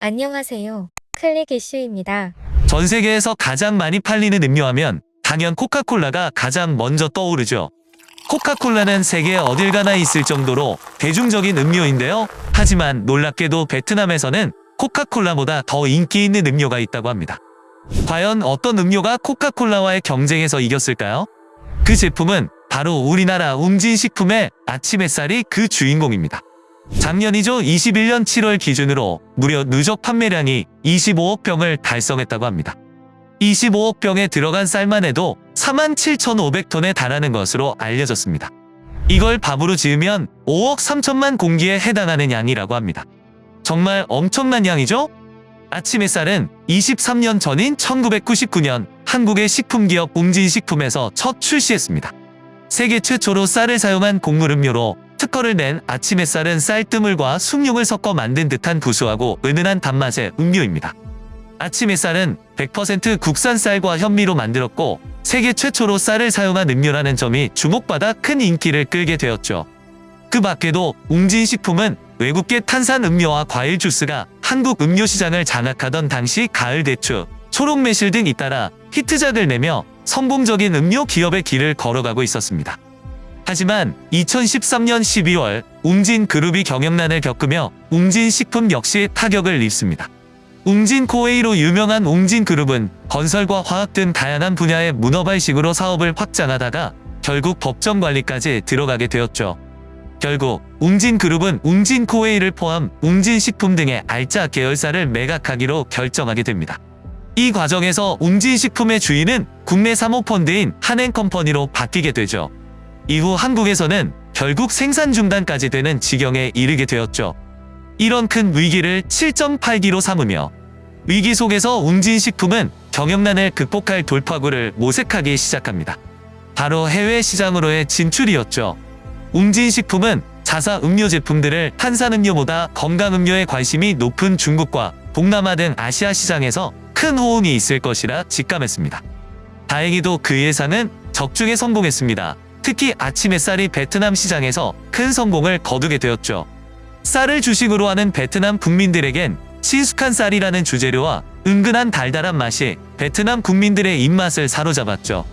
안녕하세요. 클릭 이슈입니다. 전 세계에서 가장 많이 팔리는 음료하면 당연 코카콜라가 가장 먼저 떠오르죠. 코카콜라는 세계 어딜 가나 있을 정도로 대중적인 음료인데요. 하지만 놀랍게도 베트남에서는 코카콜라보다 더 인기 있는 음료가 있다고 합니다. 과연 어떤 음료가 코카콜라와의 경쟁에서 이겼을까요? 그 제품은 바로 우리나라 웅진식품의 아침 햇살이 그 주인공입니다. 작년이죠. 21년 7월 기준으로 무려 누적 판매량이 25억 병을 달성했다고 합니다. 25억 병에 들어간 쌀만 해도 47,500톤에 달하는 것으로 알려졌습니다. 이걸 밥으로 지으면 5억 3천만 공기에 해당하는 양이라고 합니다. 정말 엄청난 양이죠? 아침 햇살은 23년 전인 1999년 한국의 식품기업 웅진식품에서 첫 출시했습니다. 세계 최초로 쌀을 사용한 곡물 음료로 특허를 낸 아침 햇살은 쌀뜨물과 숭늉을 섞어 만든 듯한 구수하고 은은한 단맛의 음료입니다. 아침 햇살은 100% 국산 쌀과 현미로 만들었고 세계 최초로 쌀을 사용한 음료라는 점이 주목받아 큰 인기를 끌게 되었죠. 그 밖에도 웅진식품은 외국계 탄산 음료와 과일 주스가 한국 음료 시장을 장악하던 당시 가을 대추, 초록 매실 등 잇따라 히트작을 내며 성공적인 음료 기업의 길을 걸어가고 있었습니다. 하지만 2013년 12월 웅진그룹이 경영난을 겪으며 웅진식품 역시 타격을 입습니다. 웅진코웨이로 유명한 웅진그룹은 건설과 화학 등 다양한 분야의 문어발식으로 사업을 확장하다가 결국 법정 관리까지 들어가게 되었죠. 결국 웅진그룹은 웅진코웨이를 포함 웅진식품 등의 알짜 계열사를 매각하기로 결정하게 됩니다. 이 과정에서 웅진식품의 주인은 국내 사모펀드인 한행컴퍼니로 바뀌게 되죠. 이후 한국에서는 결국 생산 중단까지 되는 지경에 이르게 되었죠. 이런 큰 위기를 7.8기로 삼으며 위기 속에서 웅진식품은 경영난을 극복할 돌파구를 모색하기 시작합니다. 바로 해외 시장으로의 진출이었죠. 웅진식품은 자사 음료 제품들을 탄산음료보다 건강음료에 관심이 높은 중국과 동남아 등 아시아 시장에서 큰 호응이 있을 것이라 직감했습니다. 다행히도 그 예상은 적중에 성공했습니다. 특히 아침 햇살이 베트남 시장에서 큰 성공을 거두게 되었죠. 쌀을 주식으로 하는 베트남 국민들에겐 친숙한 쌀이라는 주재료와 은근한 달달한 맛이 베트남 국민들의 입맛을 사로잡았죠.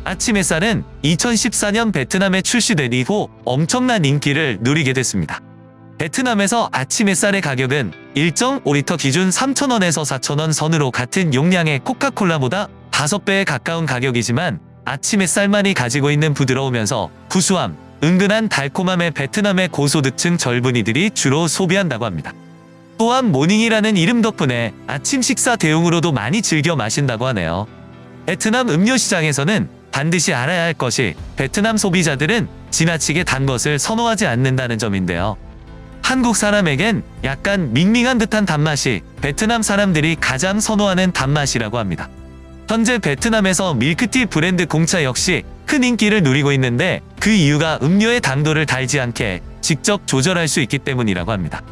아침 햇살은 2014년 베트남에 출시된 이후 엄청난 인기를 누리게 됐습니다. 베트남에서 아침 햇살의 가격은 1.5리터 기준 3,000원에서 4,000원 선으로 같은 용량의 코카콜라보다 5배에 가까운 가격이지만 아침 햇살만이 가지고 있는 부드러우면서 구수함, 은근한 달콤함의 베트남의 고소득층 젊은이들이 주로 소비한다고 합니다. 또한 모닝이라는 이름 덕분에 아침 식사 대용으로도 많이 즐겨 마신다고 하네요. 베트남 음료 시장에서는 반드시 알아야 할 것이 베트남 소비자들은 지나치게 단 것을 선호하지 않는다는 점인데요. 한국 사람에겐 약간 밍밍한 듯한 단맛이 베트남 사람들이 가장 선호하는 단맛이라고 합니다. 현재 베트남에서 밀크티 브랜드 공차 역시 큰 인기를 누리고 있는데 그 이유가 음료의 당도를 달지 않게 직접 조절할 수 있기 때문이라고 합니다.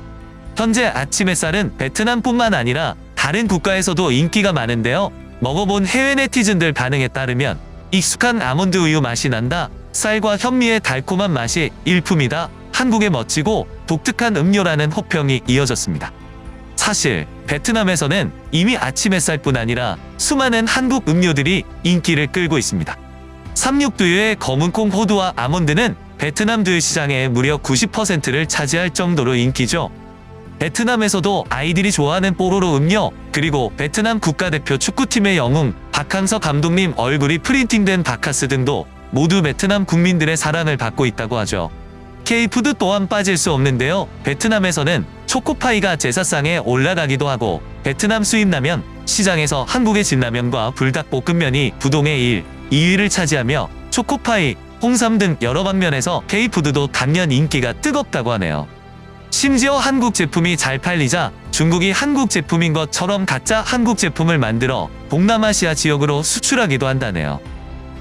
현재 아침 햇살은 베트남뿐만 아니라 다른 국가에서도 인기가 많은데요. 먹어본 해외 네티즌들 반응에 따르면 익숙한 아몬드 우유 맛이 난다, 쌀과 현미의 달콤한 맛이 일품이다, 한국의 멋지고 독특한 음료라는 호평이 이어졌습니다. 사실 베트남에서는 이미 아침 햇살뿐 아니라 수많은 한국 음료들이 인기를 끌고 있습니다. 삼육두유의 검은콩 호두와 아몬드는 베트남 두유 시장의 무려 90%를 차지할 정도로 인기죠. 베트남에서도 아이들이 좋아하는 뽀로로 음료, 그리고 베트남 국가대표 축구팀의 영웅 박항서 감독님 얼굴이 프린팅된 바카스 등도 모두 베트남 국민들의 사랑을 받고 있다고 하죠. K푸드 또한 빠질 수 없는데요. 베트남에서는 초코파이가 제사상에 올라가기도 하고 베트남 수입라면 시장에서 한국의 진라면과 불닭볶음면이 부동의 1, 2위를 차지하며 초코파이, 홍삼 등 여러 방면에서 K푸드도 단연 인기가 뜨겁다고 하네요. 심지어 한국 제품이 잘 팔리자 중국이 한국 제품인 것처럼 가짜 한국 제품을 만들어 동남아시아 지역으로 수출하기도 한다네요.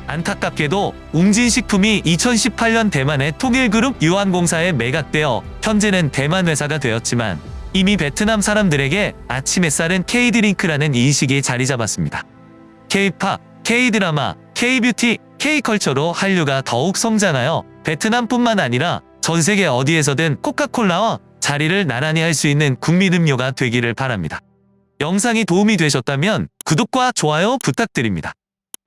안타깝게도 웅진식품이 2018년 대만의 통일그룹 유한공사에 매각되어 현재는 대만 회사가 되었지만 이미 베트남 사람들에게 아침 햇살은 K드링크라는 인식이 자리 잡았습니다. K-팝, K-드라마, K-뷰티, K-컬처로 한류가 더욱 성장하여 베트남뿐만 아니라 전 세계 어디에서든 코카콜라와 자리를 나란히 할 수 있는 국민 음료가 되기를 바랍니다. 영상이 도움이 되셨다면 구독과 좋아요 부탁드립니다.